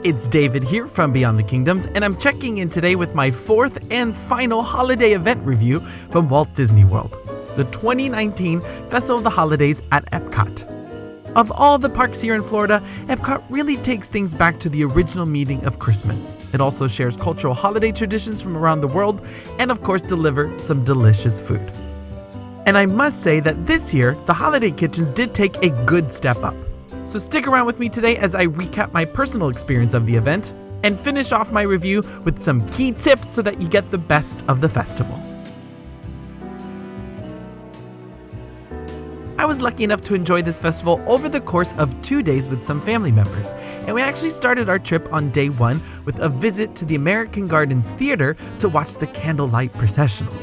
It's David here from Beyond the Kingdoms, and I'm checking in today with my fourth and final holiday event review from Walt Disney World, the 2019 Festival of the Holidays at Epcot. Of all the parks here in Florida, Epcot really takes things back to the original meaning of Christmas. It also shares cultural holiday traditions from around the world, and of course delivers some delicious food. And I must say that this year, the holiday kitchens did take a good step up. So stick around with me today as I recap my personal experience of the event and finish off my review with some key tips so that you get the best of the festival. I was lucky enough to enjoy this festival over the course of 2 days with some family members, and we actually started our trip on day one with a visit to the American Gardens Theater to watch the Candlelight Processional.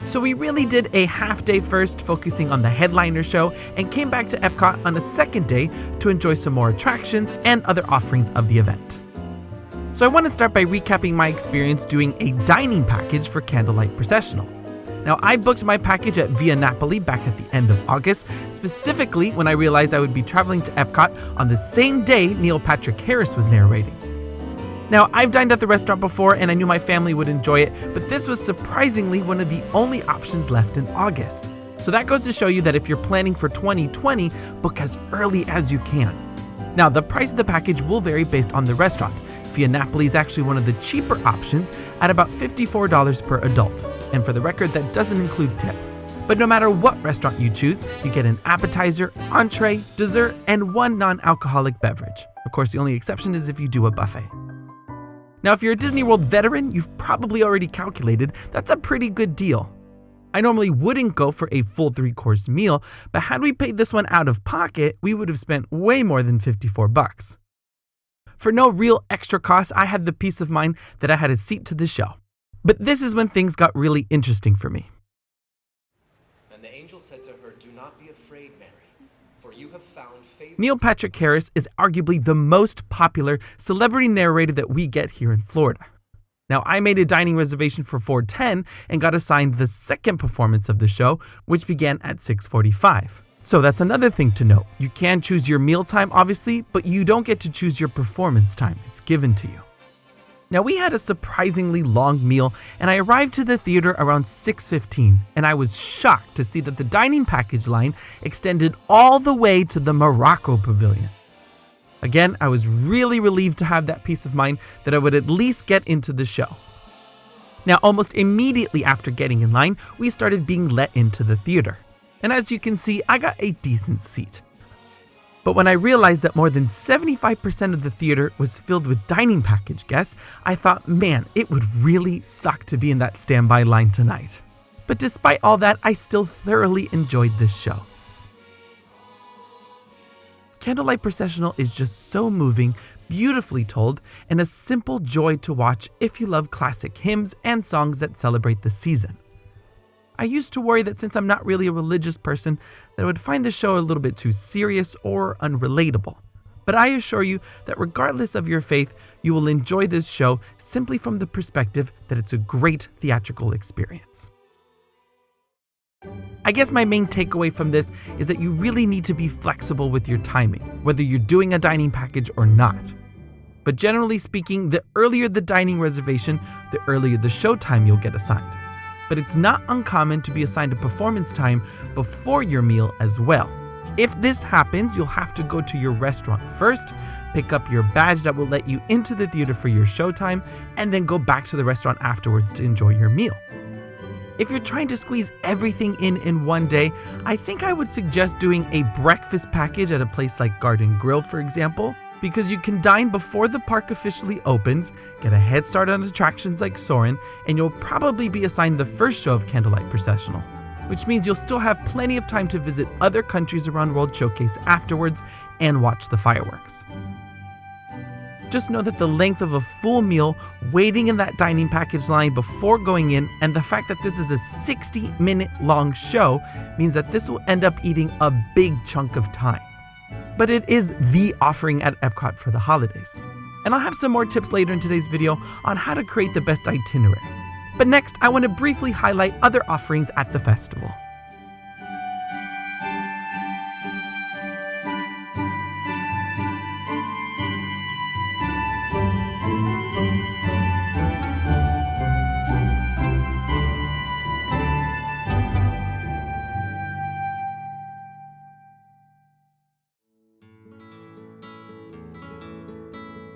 So we really did a half day first, focusing on the headliner show, and came back to Epcot on a second day to enjoy some more attractions and other offerings of the event. So I want to start by recapping my experience doing a dining package for Candlelight Processional. Now, I booked my package at Via Napoli back at the end of August, specifically when I realized I would be traveling to Epcot on the same day Neil Patrick Harris was narrating. Now, I've dined at the restaurant before and I knew my family would enjoy it, but this was surprisingly one of the only options left in August. So that goes to show you that if you're planning for 2020, book as early as you can. Now, the price of the package will vary based on the restaurant. Via Napoli is actually one of the cheaper options at about $54 per adult. And for the record, that doesn't include tip. But no matter what restaurant you choose, you get an appetizer, entree, dessert, and one non-alcoholic beverage. Of course, the only exception is if you do a buffet. Now, if you're a Disney World veteran, you've probably already calculated that's a pretty good deal. I normally wouldn't go for a full 3-course meal, but had we paid this one out of pocket, we would have spent way more than $54. For no real extra cost, I had the peace of mind that I had a seat to the show. But this is when things got really interesting for me. And the angel said to her, "Do not be afraid, Mary, for you have found favor." Neil Patrick Harris is arguably the most popular celebrity narrator that we get here in Florida. Now, I made a dining reservation for 4:10 and got assigned the second performance of the show, which began at 6:45. So that's another thing to note. You can choose your meal time, obviously, but you don't get to choose your performance time. It's given to you. Now, we had a surprisingly long meal, and I arrived to the theater around 6:15, and I was shocked to see that the dining package line extended all the way to the Morocco Pavilion. Again, I was really relieved to have that peace of mind that I would at least get into the show. Now, almost immediately after getting in line, we started being let into the theater. And as you can see, I got a decent seat. But when I realized that more than 75% of the theater was filled with dining package guests, I thought, man, it would really suck to be in that standby line tonight. But despite all that, I still thoroughly enjoyed this show. Candlelight Processional is just so moving, beautifully told, and a simple joy to watch if you love classic hymns and songs that celebrate the season. I used to worry that since I'm not really a religious person, that I would find the show a little bit too serious or unrelatable. But I assure you that regardless of your faith, you will enjoy this show simply from the perspective that it's a great theatrical experience. I guess my main takeaway from this is that you really need to be flexible with your timing, whether you're doing a dining package or not. But generally speaking, the earlier the dining reservation, the earlier the show time you'll get assigned. But it's not uncommon to be assigned a performance time before your meal as well. If this happens, you'll have to go to your restaurant first, pick up your badge that will let you into the theater for your showtime, and then go back to the restaurant afterwards to enjoy your meal. If you're trying to squeeze everything in one day, I think I would suggest doing a breakfast package at a place like Garden Grill, for example, because you can dine before the park officially opens, get a head start on attractions like Soarin', and you'll probably be assigned the first show of Candlelight Processional, which means you'll still have plenty of time to visit other countries around World Showcase afterwards and watch the fireworks. Just know that the length of a full meal, waiting in that dining package line before going in, and the fact that this is a 60-minute long show means that this will end up eating a big chunk of time. But it is the offering at Epcot for the holidays. And I'll have some more tips later in today's video on how to create the best itinerary. But next, I want to briefly highlight other offerings at the festival.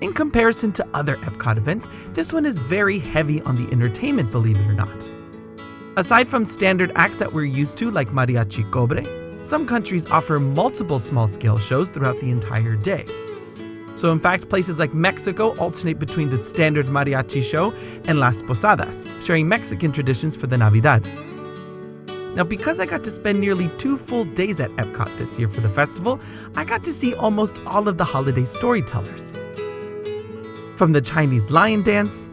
In comparison to other Epcot events, this one is very heavy on the entertainment, believe it or not. Aside from standard acts that we're used to like Mariachi Cobre, some countries offer multiple small-scale shows throughout the entire day. So in fact, places like Mexico alternate between the standard mariachi show and Las Posadas, sharing Mexican traditions for the Navidad. Now, because I got to spend nearly 2 full days at Epcot this year for the festival, I got to see almost all of the holiday storytellers. From the Chinese lion dance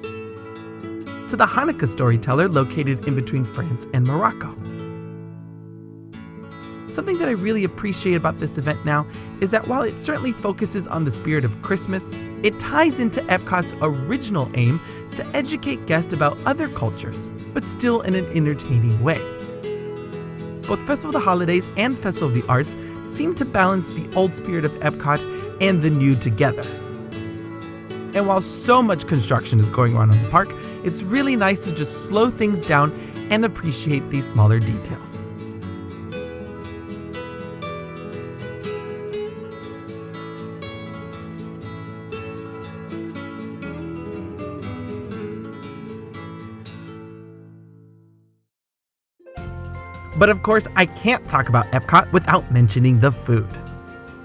to the Hanukkah storyteller located in between France and Morocco. Something that I really appreciate about this event now is that while it certainly focuses on the spirit of Christmas, it ties into Epcot's original aim to educate guests about other cultures, but still in an entertaining way. Both Festival of the Holidays and Festival of the Arts seem to balance the old spirit of Epcot and the new together. And while so much construction is going on in the park, it's really nice to just slow things down and appreciate these smaller details. But of course, I can't talk about Epcot without mentioning the food.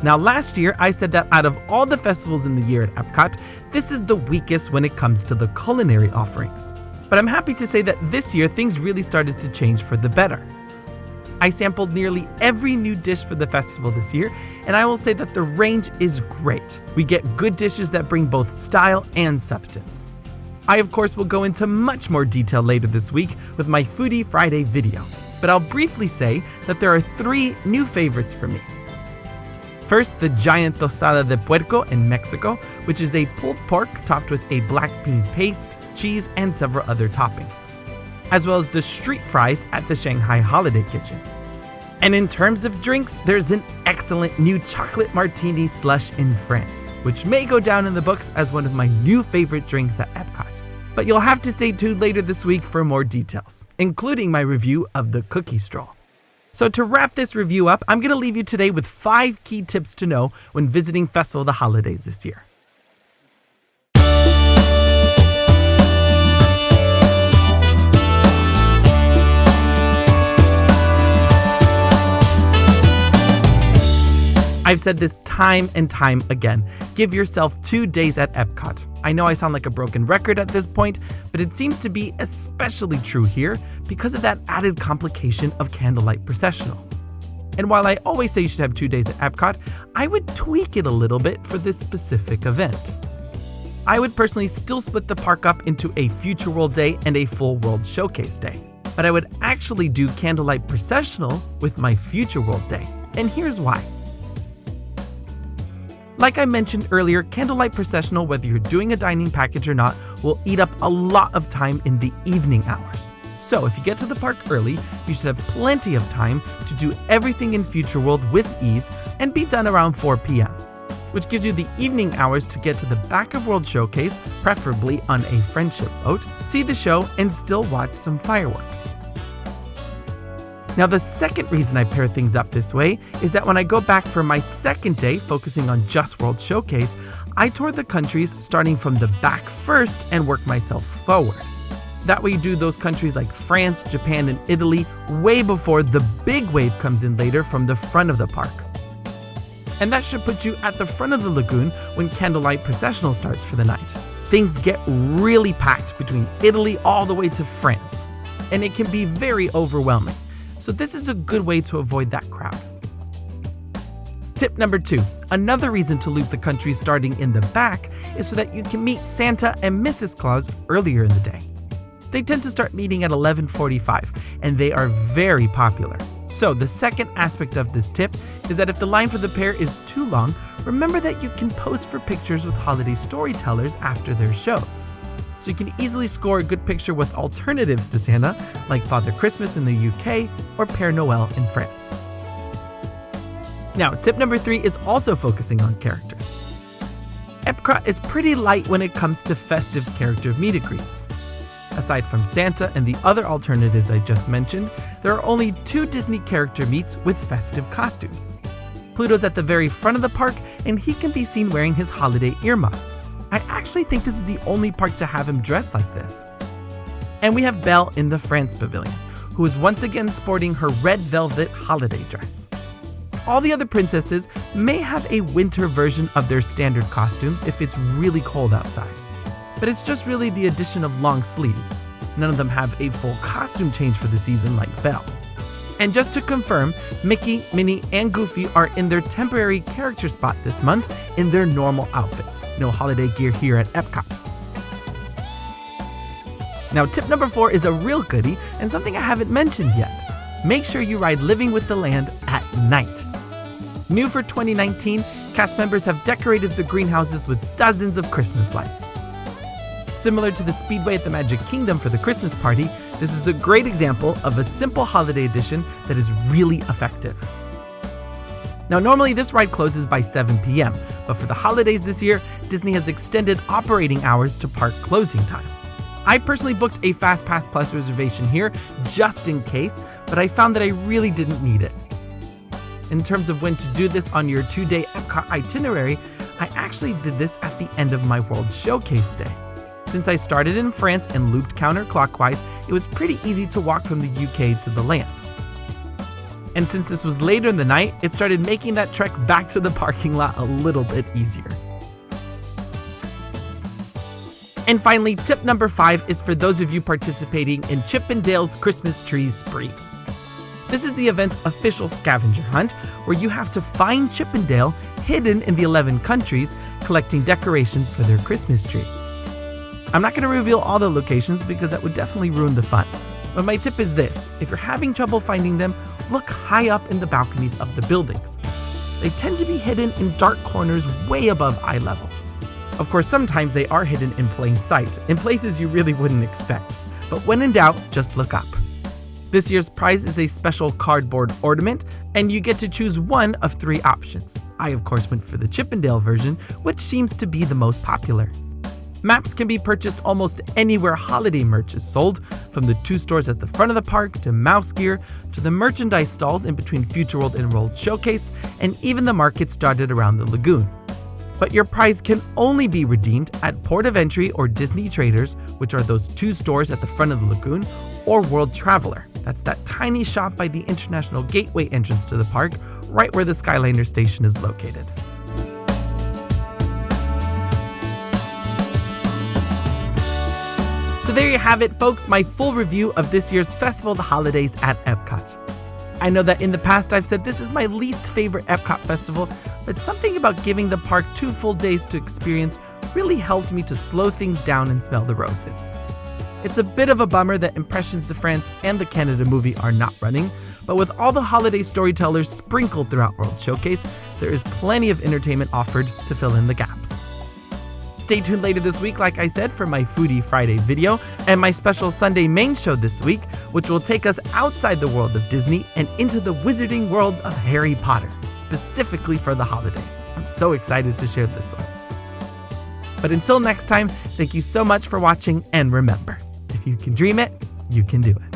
Now, last year, I said that out of all the festivals in the year at Epcot, this is the weakest when it comes to the culinary offerings. But I'm happy to say that this year, things really started to change for the better. I sampled nearly every new dish for the festival this year, and I will say that the range is great. We get good dishes that bring both style and substance. I, of course, will go into much more detail later this week with my Foodie Friday video. But I'll briefly say that there are 3 new favorites for me. First, the giant tostada de puerco in Mexico, which is a pulled pork topped with a black bean paste, cheese, and several other toppings, as well as the street fries at the Shanghai Holiday Kitchen. And in terms of drinks, there's an excellent new chocolate martini slush in France, which may go down in the books as one of my new favorite drinks at Epcot. But you'll have to stay tuned later this week for more details, including my review of the cookie stroll. So to wrap this review up, I'm going to leave you today with 5 key tips to know when visiting Festival of the Holidays this year. I've said this time and time again. Give yourself 2 days at Epcot. I know I sound like a broken record at this point, but it seems to be especially true here because of that added complication of Candlelight Processional. And while I always say you should have 2 days at Epcot, I would tweak it a little bit for this specific event. I would personally still split the park up into a Future World Day and a Full World Showcase Day. But I would actually do Candlelight Processional with my Future World Day. And here's why. Like I mentioned earlier, Candlelight Processional, whether you're doing a dining package or not, will eat up a lot of time in the evening hours. So if you get to the park early, you should have plenty of time to do everything in Future World with ease and be done around 4 p.m., which gives you the evening hours to get to the Back of World Showcase, preferably on a friendship boat, see the show, and still watch some fireworks. Now, the second reason I pair things up this way is that when I go back for my second day focusing on just World Showcase, I tour the countries starting from the back first and work myself forward. That way you do those countries like France, Japan, and Italy way before the big wave comes in later from the front of the park. And that should put you at the front of the lagoon when Candlelight Processional starts for the night. Things get really packed between Italy all the way to France, and it can be very overwhelming. So this is a good way to avoid that crowd. Tip number 2, another reason to loop the countries starting in the back is so that you can meet Santa and Mrs. Claus earlier in the day. They tend to start meeting at 11:45, and they are very popular. So the second aspect of this tip is that if the line for the pair is too long, remember that you can pose for pictures with holiday storytellers after their shows. So you can easily score a good picture with alternatives to Santa, like Father Christmas in the UK or Père Noël in France. Now, tip number 3 is also focusing on characters. Epcot is pretty light when it comes to festive character meet and greets. Aside from Santa and the other alternatives I just mentioned, there are only 2 Disney character meets with festive costumes. Pluto's at the very front of the park, and he can be seen wearing his holiday earmuffs. I actually think this is the only park to have him dressed like this. And we have Belle in the France Pavilion, who is once again sporting her red velvet holiday dress. All the other princesses may have a winter version of their standard costumes if it's really cold outside. But it's just really the addition of long sleeves. None of them have a full costume change for the season like Belle. And just to confirm, Mickey, Minnie, and Goofy are in their temporary character spot this month in their normal outfits. No holiday gear here at Epcot. Now, tip number 4 is a real goodie and something I haven't mentioned yet. Make sure you ride Living with the Land at night. New for 2019, cast members have decorated the greenhouses with dozens of Christmas lights. Similar to the Speedway at the Magic Kingdom for the Christmas party, this is a great example of a simple holiday edition that is really effective. Now, normally this ride closes by 7 p.m., but for the holidays this year, Disney has extended operating hours to park closing time. I personally booked a FastPass Plus reservation here just in case, but I found that I really didn't need it. In terms of when to do this on your 2-day Epcot itinerary, I actually did this at the end of my World Showcase day. Since I started in France and looped counterclockwise, it was pretty easy to walk from the UK to the land. And since this was later in the night, it started making that trek back to the parking lot a little bit easier. And finally, tip number 5 is for those of you participating in Chip 'n Dale's Christmas Tree Spree. This is the event's official scavenger hunt, where you have to find Chip 'n Dale hidden in the 11 countries, collecting decorations for their Christmas tree. I'm not going to reveal all the locations because that would definitely ruin the fun. But my tip is this: if you're having trouble finding them, look high up in the balconies of the buildings. They tend to be hidden in dark corners way above eye level. Of course, sometimes they are hidden in plain sight, in places you really wouldn't expect. But when in doubt, just look up. This year's prize is a special cardboard ornament, and you get to choose one of 3 options. I, of course, went for the Chip 'n Dale version, which seems to be the most popular. Maps can be purchased almost anywhere holiday merch is sold, from the 2 stores at the front of the park to Mouse Gear, to the merchandise stalls in between Future World and World Showcase, and even the market started around the lagoon. But your prize can only be redeemed at Port of Entry or Disney Traders, which are those 2 stores at the front of the lagoon, or World Traveler. That's that tiny shop by the International Gateway entrance to the park, right where the Skyliner station is located. So there you have it, folks, my full review of this year's Festival of the Holidays at Epcot. I know that in the past I've said this is my least favorite Epcot festival, but something about giving the park 2 full days to experience really helped me to slow things down and smell the roses. It's a bit of a bummer that Impressions de France and the Canada movie are not running, but with all the holiday storytellers sprinkled throughout World Showcase, there is plenty of entertainment offered to fill in the gaps. Stay tuned later this week, like I said, for my Foodie Friday video and my special Sunday main show this week, which will take us outside the world of Disney and into the wizarding world of Harry Potter, specifically for the holidays. I'm so excited to share this one. But until next time, thank you so much for watching, and remember, if you can dream it, you can do it.